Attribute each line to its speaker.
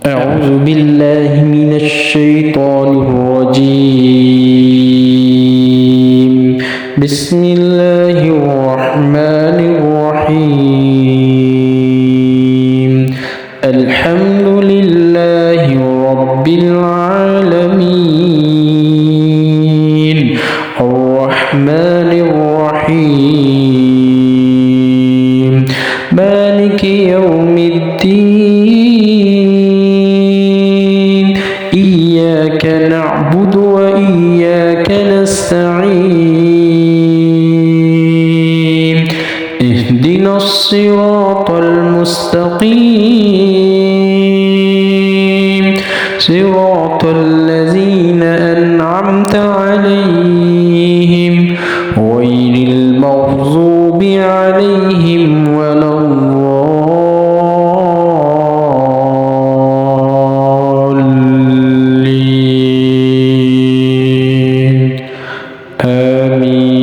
Speaker 1: أعوذ بالله من الشيطان الرجيم. بسم الله الرحمن الرحيم. الحمد لله رب العالمين الرحمن الرحيم مالك يوم الدين. إياك نعبد وإياك نستعين. اهدنا الصراط المستقيم صراط الذين أنعمت عليهم غير المغضوب عليهم ولا الضالين. آمين.